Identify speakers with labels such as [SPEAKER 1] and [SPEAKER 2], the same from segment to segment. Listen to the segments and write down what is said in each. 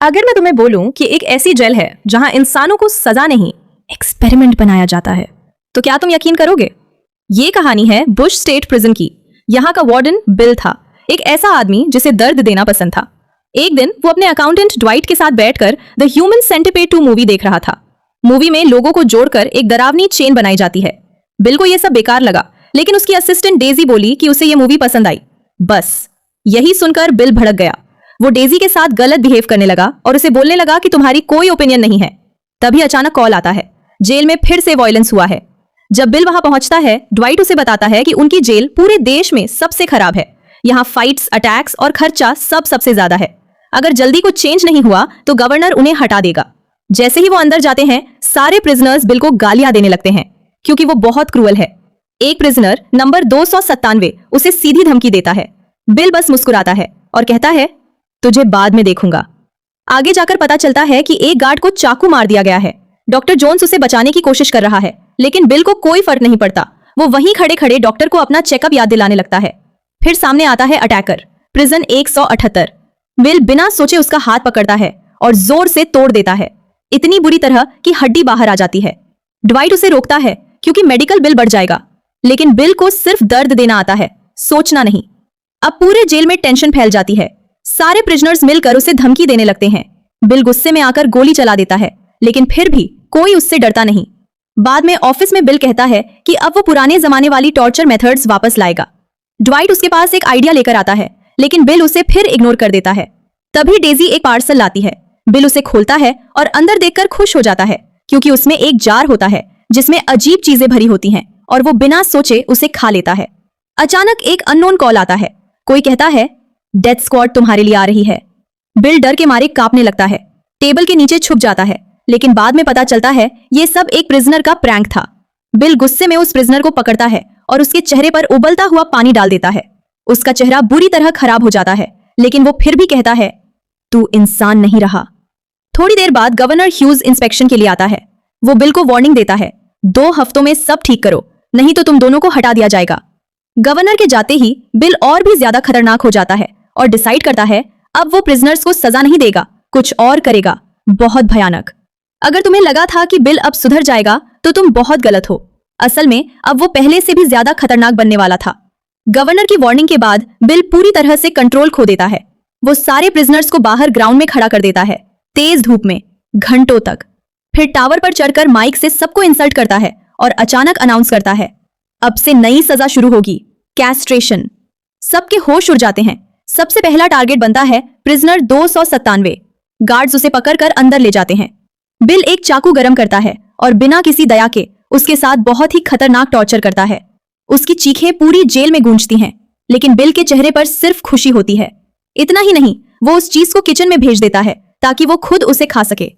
[SPEAKER 1] अगर मैं तुम्हें बोलूं कि एक ऐसी जेल है जहां इंसानों को सजा नहीं, एक्सपेरिमेंट बनाया जाता है, तो क्या तुम यकीन करोगे? ये कहानी है बुश स्टेट प्रिजन की। यहाँ का वार्डन बिल था, एक ऐसा आदमी जिसे दर्द देना पसंद था। एक दिन वो अपने अकाउंटेंट ड्वाइट के साथ बैठकर द ह्यूमन सेंटिपेड 2 मूवी देख रहा था। मूवी में लोगों को जोड़कर एक डरावनी चेन बनाई जाती है। बिल को यह सब बेकार लगा, लेकिन उसकी असिस्टेंट डेजी बोली कि उसे यह मूवी पसंद आई। बस यही सुनकर बिल भड़क गया। वो डेजी के साथ गलत बिहेव करने लगा और उसे बोलने लगा कि तुम्हारी कोई ओपिनियन नहीं है। तभी अचानक कॉल आता है, जेल में फिर से वायलेंस हुआ है। जब बिल वहां पहुंचता है, ड्वाइट उसे बताता है कि उनकी जेल पूरे देश में सबसे खराब है। यहाँ फाइट्स, अटैक्स और खर्चा सबसे ज्यादा है। अगर जल्दी कुछ चेंज नहीं हुआ तो गवर्नर उन्हें हटा देगा। जैसे ही वो अंदर जाते हैं, सारे प्रिजनर्स बिल को गालियां देने लगते हैं क्योंकि वो बहुत क्रूअल है। एक प्रिजनर नंबर 297 उसे सीधी धमकी देता है। बिल बस मुस्कुराता है और कहता है, तुझे बाद में देखूंगा। आगे जाकर पता चलता है कि एक गार्ड को चाकू मार दिया गया है। डॉक्टर जोन्स उसे बचाने की कोशिश कर रहा है, लेकिन बिल को कोई फर्क नहीं पड़ता। वो वहीं खड़े खड़े डॉक्टर को अपना चेकअप याद दिलाने लगता है। फिर सामने आता है अटैकर, प्रिजन 178। बिल बिना सोचे उसका हाथ पकड़ता है और जोर से तोड़ देता है, इतनी बुरी तरह कि हड्डी बाहर आ जाती है। ड्वाइट उसे रोकता है क्योंकि मेडिकल बिल बढ़ जाएगा, लेकिन बिल को सिर्फ दर्द देना आता है, सोचना नहीं। अब पूरे जेल में टेंशन फैल जाती है। सारे प्रिजनर्स मिलकर उसे धमकी देने लगते हैं। बिल गुस्से में आकर गोली चला देता है, लेकिन फिर भी कोई उससे डरता नहीं। बाद में ऑफिस में बिल कहता है कि अब वो पुराने जमाने वाली टॉर्चर मेथड्स वापस लाएगा। ड्वाइट उसके पास एक आइडिया लेकर आता है, लेकिन बिल उसे फिर इग्नोर कर देता है। तभी डेजी एक पार्सल लाती है। बिल उसे खोलता है और अंदर देखकर खुश हो जाता है क्योंकि उसमें एक जार होता है जिसमें अजीब चीजें भरी होती हैं और वो बिना सोचे उसे खा लेता है। अचानक एक अननोन कॉल आता है। कोई कहता है, डेथ स्क्वाड तुम्हारे लिए आ रही है। बिल डर के मारे कांपने लगता है, टेबल के नीचे छुप जाता है, लेकिन बाद में पता चलता है ये सब एक प्रिजनर का प्रैंक था। बिल गुस्से में उस प्रिजनर को पकड़ता है और उसके चेहरे पर उबलता हुआ पानी डाल देता है। उसका चेहरा बुरी तरह खराब हो जाता है, लेकिन वो फिर भी कहता है, तू इंसान नहीं रहा। थोड़ी देर बाद गवर्नर ह्यूज इंस्पेक्शन के लिए आता है। वो बिल को वार्निंग देता है, 2 हफ्तों में सब ठीक करो, नहीं तो तुम दोनों को हटा दिया जाएगा। गवर्नर के जाते ही बिल और भी ज्यादा खतरनाक हो जाता है और डिसाइड करता है अब वो प्रिजनर्स को सजा नहीं देगा, कुछ और करेगा, बहुत भयानक। अगर तुम्हें लगा था कि बिल अब सुधर जाएगा तो तुम बहुत गलत हो। असल में अब वो पहले से भी ज्यादा खतरनाक बनने वाला था। गवर्नर की वार्निंग के बाद बिल पूरी तरह से कंट्रोल खो देता है। वो सारे प्रिजनर्स को बाहर ग्राउंड में खड़ा कर देता है, तेज धूप में, घंटों तक। फिर टावर पर चढ़कर माइक से सबको इंसल्ट करता है और अचानक अनाउंस करता है, अब से नई सजा शुरू होगी, कैस्ट्रेशन। सबके होश उड़ जाते हैं। सबसे पहला टारगेट बनता है प्रिजनर 297। गार्ड्स उसे पकड़कर अंदर ले जाते हैं। बिल एक चाकू गरम करता है और बिना किसी दया के उसके साथ बहुत ही खतरनाक टॉर्चर करता है। उसकी चीखें पूरी जेल में गूंजती हैं, लेकिन बिल के चेहरे पर सिर्फ खुशी होती है। इतना ही नहीं, वो उस चीज को किचन में भेज देता है ताकि वो खुद उसे खा सके।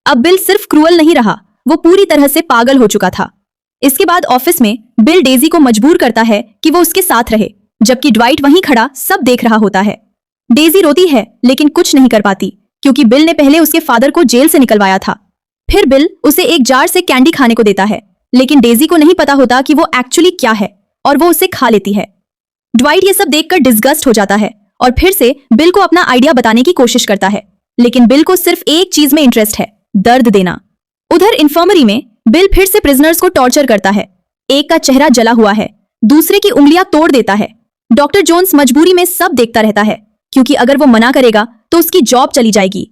[SPEAKER 1] अब बिल सिर्फ क्रूअल नहीं रहा, वो पूरी तरह से पागल हो चुका था। इसके बाद ऑफिस में बिल डेजी को मजबूर करता है कि वो उसके साथ रहे, जबकि ड्वाइट वहीं खड़ा सब देख रहा होता है। डेजी रोती है लेकिन कुछ नहीं कर पाती क्योंकि बिल ने पहले उसके फादर को जेल से निकलवाया था। फिर बिल उसे एक जार से कैंडी खाने को देता है, लेकिन डेजी को नहीं पता होता कि वो एक्चुअली क्या है और वो उसे खा लेती है। ड्वाइट ये सब देखकर डिस्गस्ट हो जाता है और फिर से बिल को अपना आइडिया बताने की कोशिश करता है, लेकिन बिल को सिर्फ एक चीज में इंटरेस्ट है, दर्द देना। उधर इन्फर्मरी में बिल फिर से प्रिजनर्स को टॉर्चर करता है। एक का चेहरा जला हुआ है, दूसरे की उंगलियां तोड़ देता है। डॉक्टर जोन्स मजबूरी में सब देखता रहता है क्योंकि अगर वो मना करेगा तो उसकी जॉब चली जाएगी।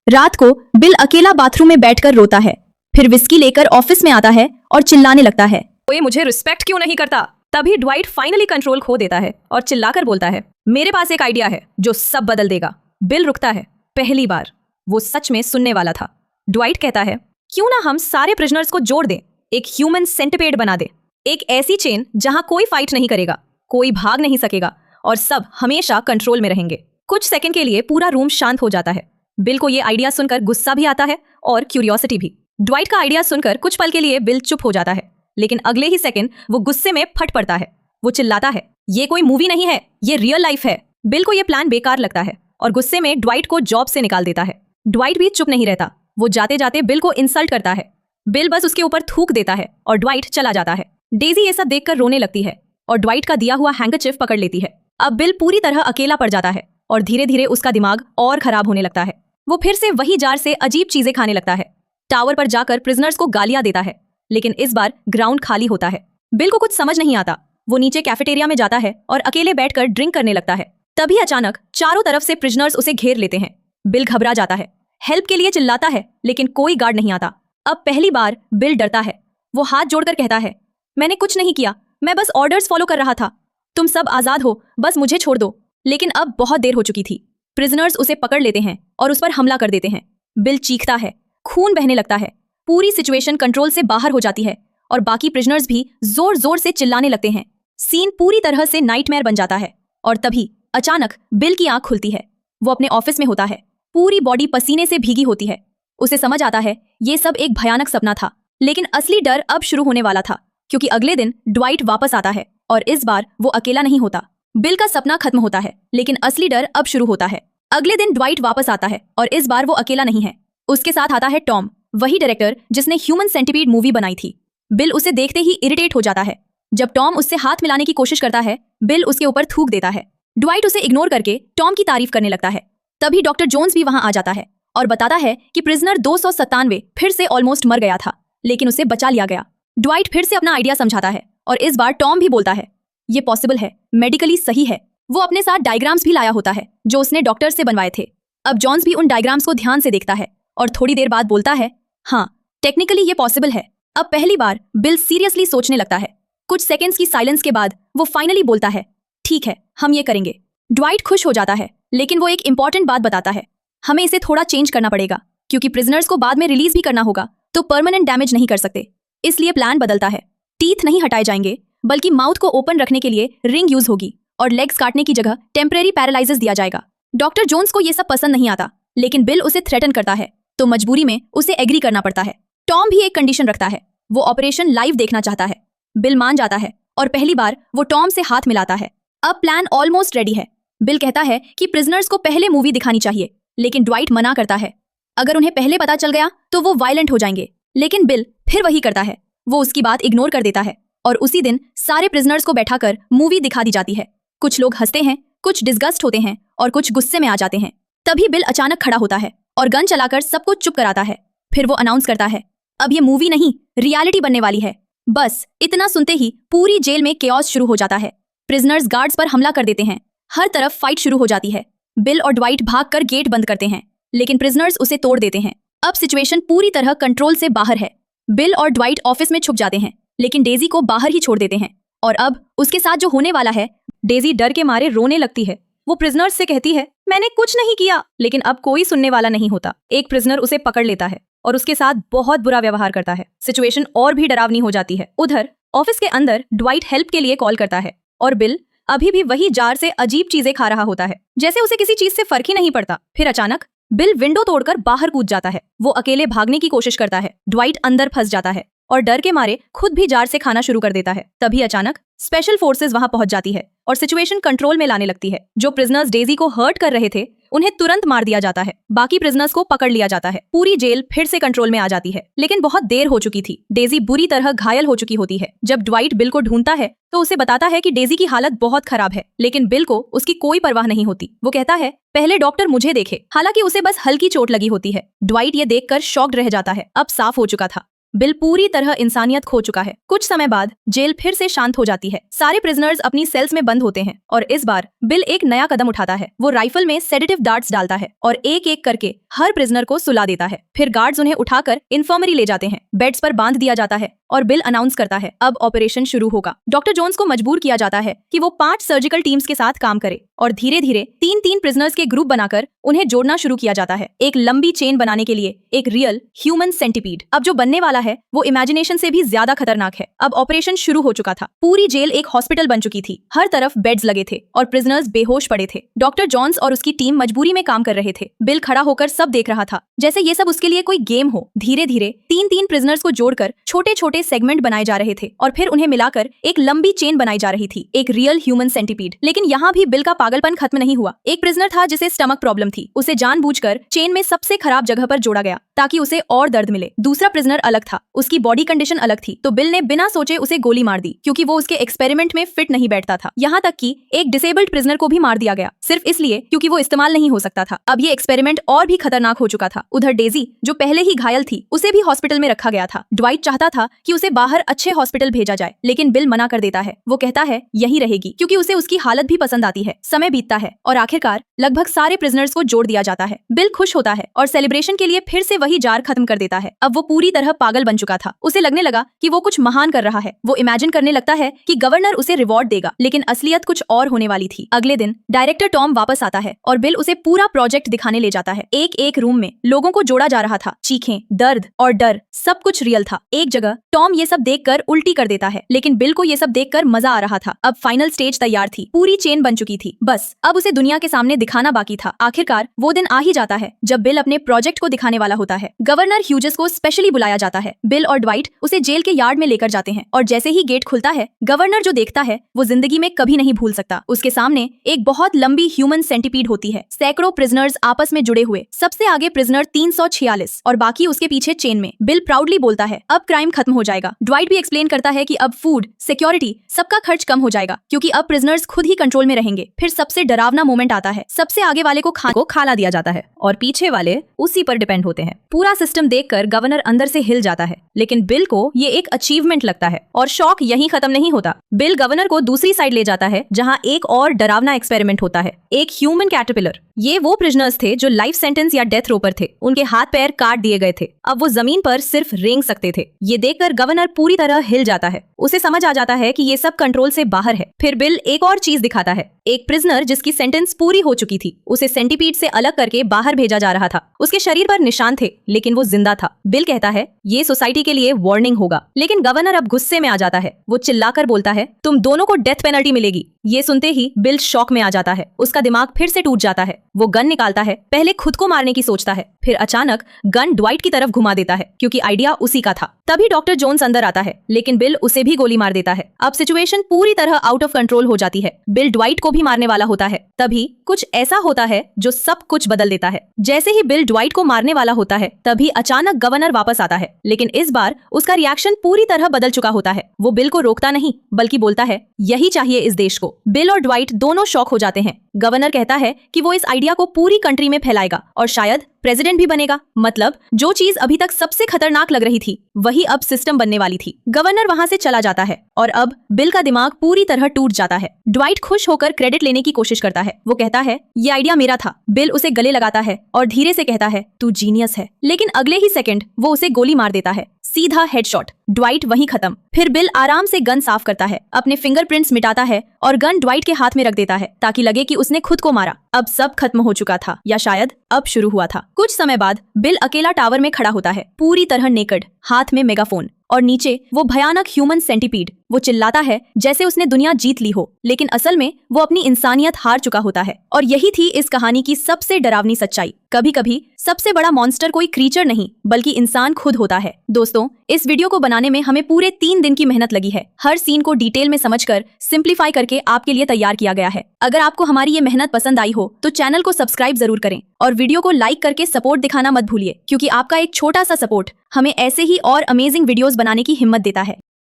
[SPEAKER 1] रात को बिल अकेला बाथरूम में बैठकर रोता है। फिर विस्की लेकर ऑफिस में आता है और चिल्लाने लगता है, कोई मुझे रिस्पेक्ट क्यों नहीं करता। तभी ड्वाइट फाइनली कंट्रोल खो देता है और चिल्लाकर बोलता है, मेरे पास एक आइडिया है जो सब बदल देगा। बिल रुकता है। पहली बार वो सच में सुनने वाला था। ड्वाइट कहता है, क्यों ना हम सारे प्रिजनर्स को जोड़ दें, एक ह्यूमन सेंटिपेड बना दे, एक ऐसी चेन जहां कोई फाइट नहीं करेगा, कोई भाग नहीं सकेगा और सब हमेशा कंट्रोल में रहेंगे। कुछ सेकंड के लिए पूरा रूम शांत हो जाता है। बिल को ये आइडिया सुनकर गुस्सा भी आता है और क्यूरियोसिटी भी। ड्वाइट का आइडिया सुनकर कुछ पल के लिए बिल चुप हो जाता है, लेकिन अगले ही सेकंड वो गुस्से में फट पड़ता है। वो चिल्लाता है, ये कोई मूवी नहीं है, ये रियल लाइफ है। बिल को ये प्लान बेकार लगता है और गुस्से में ड्वाइट को जॉब से निकाल देता है। ड्वाइट भी चुप नहीं रहता, वो जाते जाते बिल को इंसल्ट करता है। बिल बस उसके ऊपर थूक देता है और ड्वाइट चला जाता है। डेजी ये सब देखकर रोने लगती है और ड्वाइट का दिया हुआ हैंकरचिफ पकड़ लेती है। अब बिल पूरी तरह अकेला पड़ जाता है और धीरे धीरे उसका दिमाग और खराब होने लगता है। वो फिर से वही जार से अजीब चीजें खाने लगता है। टावर पर जाकर प्रिजनर्स को गालियां देता है, लेकिन इस बार ग्राउंड खाली होता है। बिल को कुछ समझ नहीं आता। वो नीचे कैफेटेरिया में जाता है और अकेले बैठकर ड्रिंक करने लगता है। तभी अचानक चारों तरफ से प्रिजनर्स उसे घेर लेते हैं। बिल घबरा जाता है, हेल्प के लिए चिल्लाता है, लेकिन कोई गार्ड नहीं आता। अब पहली बार बिल डरता है। वो हाथ जोड़कर कहता है, मैंने कुछ नहीं किया, मैं बस ऑर्डर्स फॉलो कर रहा था। तुम सब आजाद हो, बस मुझे छोड़ दो। लेकिन अब बहुत देर हो चुकी थी। प्रिजनर्स उसे पकड़ लेते हैं और उस पर हमला कर देते हैं। बिल चीखता है, खून बहने लगता है। पूरी सिचुएशन कंट्रोल से बाहर हो जाती है और बाकी प्रिजनर्स भी जोर जोर से चिल्लाने लगते हैं। सीन पूरी तरह से नाइटमेयर बन जाता है और तभी अचानक बिल की आंख खुलती है। वो अपने ऑफिस में होता है। पूरी बॉडी पसीने से भीगी होती है। उसे समझ आता है ये सब एक भयानक सपना था, लेकिन असली डर अब शुरू होने वाला था, क्योंकि अगले दिन ड्वाइट वापस आता है और इस बार वो अकेला नहीं होता। बिल का सपना खत्म होता है, लेकिन असली डर अब शुरू होता है। अगले दिन ड्वाइट वापस आता है और इस बार वो अकेला नहीं है। उसके साथ आता है टॉम, वही डायरेक्टर जिसने ह्यूमन सेंटिपीड मूवी बनाई थी। बिल उसे देखते ही इरिटेट हो जाता है। जब टॉम उससे हाथ मिलाने की कोशिश करता है, बिल उसके ऊपर थूक देता है। ड्वाइट उसे इग्नोर करके टॉम की तारीफ करने लगता है। तभी डॉक्टर जोन्स भी वहां आ जाता है और बताता है कि प्रिजनर 297 फिर से ऑलमोस्ट मर गया था, लेकिन उसे बचा लिया गया। ड्वाइट फिर से अपना आइडिया समझाता है और इस बार टॉम भी बोलता है, ये पॉसिबल है, मेडिकली सही है। वो अपने साथ डायग्राम्स भी लाया होता है जो उसने डॉक्टर से बनवाए थे। अब जॉन्स भी उन डायग्राम्स को ध्यान से देखता है और थोड़ी देर बाद बोलता है, हाँ, टेक्निकली ये पॉसिबल है। अब पहली बार बिल सीरियसली सोचने लगता है। कुछ सेकंड्स की साइलेंस के बाद वो फाइनली बोलता है, ठीक है, हम ये करेंगे। ड्वाइट खुश हो जाता है, लेकिन वो एक इंपॉर्टेंट बात बताता है, हमें इसे थोड़ा चेंज करना पड़ेगा, क्योंकि प्रिजनर्स को बाद में रिलीज भी करना होगा, तो परमानेंट डैमेज नहीं कर सकते। इसलिए प्लान बदलता है। टीथ नहीं हटाए जाएंगे, बल्कि माउथ को ओपन रखने के लिए रिंग यूज होगी और लेग्स काटने की जगह टेम्परेरी पैरालाइसिस दिया जाएगा। डॉक्टर जोन्स को ये सब पसंद नहीं आता, लेकिन बिल उसे थ्रेटन करता है, तो मजबूरी में उसे एग्री करना पड़ता है। टॉम भी एक कंडीशन रखता है, वो ऑपरेशन लाइव देखना चाहता है। बिल मान जाता है और पहली बार वो टॉम से हाथ मिलाता है। अब प्लान ऑलमोस्ट रेडी है। बिल कहता है कि प्रिजनर्स को पहले मूवी दिखानी चाहिए, लेकिन ड्वाइट मना करता है। अगर उन्हें पहले पता चल गया तो वो वायलेंट हो जाएंगे। लेकिन बिल फिर वही करता है, वो उसकी बात इग्नोर कर देता है और उसी दिन सारे प्रिजनर्स को बैठाकर मूवी दिखा दी जाती है। कुछ लोग हंसते हैं, कुछ डिस्गस्ट होते हैं और कुछ गुस्से में आ जाते हैं। तभी बिल अचानक खड़ा होता है और गन चलाकर सबको चुप कराता है। फिर वो अनाउंस करता है, अब ये मूवी नहीं, रियलिटी बनने वाली है। बस इतना सुनते ही पूरी जेल में केओस शुरू हो जाता है। प्रिजनर्स गार्ड्स पर हमला कर देते हैं। हर तरफ फाइट शुरू हो जाती है। बिल और ड्वाइट भागकर गेट बंद करते हैं, लेकिन प्रिजनर्स उसे तोड़ देते हैं। अब सिचुएशन पूरी तरह कंट्रोल से बाहर है। बिल और ड्वाइट ऑफिस में छुप जाते हैं, लेकिन डेजी को बाहर ही छोड़ देते हैं। और अब उसके साथ जो होने वाला है, डेजी डर के मारे रोने लगती है। वो प्रिजनर्स से कहती है, मैंने कुछ नहीं किया, लेकिन अब कोई सुनने वाला नहीं होता। एक प्रिजनर उसे पकड़ लेता है और उसके साथ बहुत बुरा व्यवहार करता है। सिचुएशन और भी डरावनी हो जाती है। उधर ऑफिस के अंदर ड्वाइट हेल्प के लिए कॉल करता है और बिल अभी भी वही जार से अजीब चीजें खा रहा होता है, जैसे उसे किसी चीज से फर्क ही नहीं पड़ता। फिर अचानक बिल विंडो तोड़कर बाहर कूद जाता है। वो अकेले भागने की कोशिश करता है। ड्वाइट अंदर फंस जाता है और डर के मारे खुद भी जार से खाना शुरू कर देता है। तभी अचानक स्पेशल फोर्सेस वहां पहुंच जाती है और सिचुएशन कंट्रोल में लाने लगती है। जो प्रिजनर्स डेजी को हर्ट कर रहे थे, उन्हें तुरंत मार दिया जाता है। बाकी प्रिजनर्स को पकड़ लिया जाता है। पूरी जेल फिर से कंट्रोल में आ जाती है, लेकिन बहुत देर हो चुकी थी। डेजी बुरी तरह घायल हो चुकी होती है। जब ड्वाइट बिल को ढूंढता है तो उसे बताता है कि डेजी की हालत बहुत खराब है, लेकिन बिल को उसकी कोई परवाह नहीं होती। वो कहता है, पहले डॉक्टर मुझे देखे। हालांकि उसे बस हल्की चोट लगी होती है। ड्वाइट ये देखकर शॉक्ड रह जाता है। अब साफ हो चुका था, बिल पूरी तरह इंसानियत खो चुका है। कुछ समय बाद जेल फिर से शांत हो जाती है। सारे प्रिजनर्स अपनी सेल्स में बंद होते हैं और इस बार बिल एक नया कदम उठाता है। वो राइफल में सेडेटिव डार्ट्स डालता है और एक एक करके हर प्रिजनर को सुला देता है। फिर गार्ड्स उन्हें उठाकर इन्फर्मरी ले जाते हैं। बेड्स पर बांध दिया जाता है और बिल अनाउंस करता है, अब ऑपरेशन शुरू होगा। डॉक्टर जोन्स को मजबूर किया जाता है कि वो 5 सर्जिकल टीम्स के साथ काम करे और धीरे धीरे 3-3 प्रिजनर्स के ग्रुप बनाकर उन्हें जोड़ना शुरू किया जाता है, एक लंबी चेन बनाने के लिए, एक रियल ह्यूमन सेंटिपीड। अब जो बनने वाला है वो इमेजिनेशन से भी ज्यादा खतरनाक है। अब ऑपरेशन शुरू हो चुका था। पूरी जेल एक हॉस्पिटल बन चुकी थी। हर तरफ बेड्स लगे थे और प्रिजनर्स बेहोश पड़े थे। डॉक्टर जोन्स और उसकी टीम मजबूरी में काम कर रहे थे। बिल खड़ा होकर सब देख रहा था, जैसे ये सब उसके लिए कोई गेम हो। धीरे धीरे 3-3 प्रिजनर्स को जोड़कर छोटे छोटे सेगमेंट बनाए जा रहे थे और फिर उन्हें मिलाकर एक लंबी चेन बनाई जा रही थी, एक रियल ह्यूमन सेंटिपीड। लेकिन यहाँ भी बिल का पागलपन खत्म नहीं हुआ। एक प्रिजनर था जिसे स्टमक प्रॉब्लम थी, उसे जानबूझकर चेन में सबसे खराब जगह पर जोड़ा गया ताकि उसे और दर्द मिले। दूसरा प्रिजनर अलग था, उसकी बॉडी कंडीशन अलग थी, तो बिल ने बिना सोचे उसे गोली मार दी क्योंकि वो उसके एक्सपेरिमेंट में फिट नहीं बैठता था। यहाँ तक कि एक डिसेबल्ड प्रिजनर को भी मार दिया गया सिर्फ इसलिए क्योंकि वो इस्तेमाल नहीं हो सकता था। अब ये एक्सपेरिमेंट और भी खतरनाक हो चुका था। उधर डेजी जो पहले ही घायल थी, उसे भी हॉस्पिटल में रखा गया था। ड्वाइट चाहता था कि उसे बाहर अच्छे हॉस्पिटल भेजा जाए, लेकिन बिल मना कर देता है। वो कहता है यही रहेगी क्योंकि उसे उसकी हालत भी पसंद आती है। समय बीतता है और आखिरकार लगभग सारे प्रिजनर्स को जोड़ दिया जाता है। बिल खुश होता है और सेलिब्रेशन के लिए फिर से वही जार खत्म कर देता है। अब वो पूरी तरह पागल बन चुका था। उसे लगने लगा कि वो कुछ महान कर रहा है। वो इमेजिन करने लगता है कि गवर्नर उसे रिवॉर्ड देगा, लेकिन असलियत कुछ और होने वाली थी। अगले दिन डायरेक्टर टॉम वापस आता है और बिल उसे पूरा प्रोजेक्ट दिखाने ले जाता है। एक एक रूम में लोगों को जोड़ा जा रहा था। चीखें, दर्द और डर, सब कुछ रियल था। एक जगह टॉम ये सब देखकर उल्टी कर देता है, लेकिन बिल को ये सब देखकर मजा आ रहा था। अब फाइनल स्टेज तैयार थी, पूरी चेन बन चुकी थी, बस अब उसे दुनिया के सामने दिखाना बाकी था। आखिरकार वो दिन आ ही जाता है जब बिल अपने प्रोजेक्ट को दिखाने वाला होता है। गवर्नर ह्यूजेस को स्पेशली बुलाया जाता है। बिल और ड्वाइट उसे जेल के यार्ड में लेकर जाते हैं और जैसे ही गेट खुलता है, गवर्नर जो देखता है वो जिंदगी में कभी नहीं भूल सकता। उसके सामने एक बहुत लंबी ह्यूमन सेंटीपीड होती है, सैकड़ों प्रिजनर्स आपस में जुड़े हुए, सबसे आगे प्रिजनर 346 और बाकी उसके पीछे चेन में। बिल प्राउडली बोलता है अब क्राइम खत्म हो जाएगा। ड्वाइट भी एक्सप्लेन करता है कि अब फूड, सिक्योरिटी, सबका खर्च कम हो जाएगा क्योंकि अब प्रिजनर्स खुद ही कंट्रोल में रहेंगे। फिर सबसे डरावना मोमेंट आता है। सबसे आगे वाले को खाना दिया जाता है और पीछे वाले उसी पर डिपेंड होते हैं। पूरा सिस्टम देखकर गवर्नर अंदर से हिल जाता है, लेकिन बिल को ये एक अचीवमेंट लगता है। और शौक यहीं खत्म नहीं होता। बिल गवर्नर को दूसरी साइड ले जाता है जहां एक और डरावना एक्सपेरिमेंट होता है। एक ह्यूमन कैटरपिलर। ये वो प्रिजनर्स थे जो लाइफ सेंटेंस या डेथ रो पर थे। उनके हाथ पैर काट दिए गए थे। अब वो जमीन पर सिर्फ रेंग सकते थे। ये देखकर गवर्नर पूरी तरह हिल जाता है। उसे समझ आ जाता है कि ये सब कंट्रोल से बाहर है। फिर बिल एक और चीज दिखाता है। एक प्रिजनर जिसकी सेंटेंस पूरी हो चुकी थी, उसे सेंटीपीड से अलग करके बाहर भेजा जा रहा था। उसके शरीर पर निशान थे, लेकिन वो जिंदा था। बिल कहता है ये सोसाइटी के लिए वार्निंग होगा, लेकिन गवर्नर अब गुस्से में आ जाता है। वो चिल्लाकर बोलता है तुम दोनों को डेथ पेनल्टी मिलेगी। ये सुनते ही बिल शॉक में आ जाता है। उसका दिमाग फिर से टूट जाता है। वो गन निकालता है, पहले खुद को मारने की सोचता है, फिर अचानक गन ड्वाइट की तरफ घुमा देता है क्योंकि आइडिया उसी का था। तभी डॉक्टर जोन्स अंदर आता है, लेकिन बिल उसे भी गोली मार देता है। अब सिचुएशन पूरी तरह आउट ऑफ कंट्रोल हो जाती है। बिल ड्वाइट को भी मारने वाला होता है। तभी कुछ ऐसा होता है जो सब कुछ बदल देता है। जैसे ही बिल ड्वाइट को मारने वाला होता है, तभी अचानक गवर्नर वापस आता है, लेकिन इस बार उसका रिएक्शन पूरी तरह बदल चुका होता है। वो बिल को रोकता नहीं, बल्कि बोलता है यही चाहिए इस देश को। बिल और ड्वाइट दोनों शॉक हो जाते हैं। गवर्नर कहता है कि वो इस आइडिया को पूरी कंट्री में फैलाएगा और शायद प्रेसिडेंट भी बनेगा। मतलब जो चीज अभी तक सबसे खतरनाक लग रही थी, वही अब सिस्टम बनने वाली थी। गवर्नर वहां से चला जाता है और अब बिल का दिमाग पूरी तरह टूट जाता है। ड्वाइट खुश होकर क्रेडिट लेने की कोशिश करता है। वो कहता है ये आइडिया मेरा था। बिल उसे गले लगाता है और धीरे से कहता है तू जीनियस है, लेकिन अगले ही सेकंड वो उसे गोली मार देता है। सीधा हेडशॉट। ड्वाइट वहीं खत्म। फिर बिल आराम से गन साफ करता है, अपने फिंगरप्रिंट्स मिटाता है और गन ड्वाइट के हाथ में रख देता है ताकि लगे कि उसने खुद को मारा। अब सब खत्म हो चुका था, या शायद अब शुरू हुआ था। कुछ समय बाद बिल अकेला टावर में खड़ा होता है, पूरी तरह नेकेड, हाथ में मेगाफोन और नीचे वो भयानक ह्यूमन सेंटीपीड। वो चिल्लाता है जैसे उसने दुनिया जीत ली हो, लेकिन असल में वो अपनी इंसानियत हार चुका होता है। और यही थी इस कहानी की सबसे डरावनी सच्चाई। कभी कभी सबसे बड़ा मॉन्स्टर कोई क्रीचर नहीं, बल्कि इंसान खुद होता है। दोस्तों, इस वीडियो को बनाने में हमें पूरे 3 दिन की मेहनत लगी है। हर सीन को डिटेल में समझकर सिंप्लीफाई करके आपके लिए तैयार किया गया है। अगर आपको हमारी ये मेहनत पसंद आई हो तो चैनल को सब्सक्राइब जरूर करें और वीडियो को लाइक करके सपोर्ट दिखाना मत भूलिए, क्योंकि आपका एक छोटा सा सपोर्ट हमें ऐसे ही और अमेजिंग वीडियोस बनाने की हिम्मत देता है।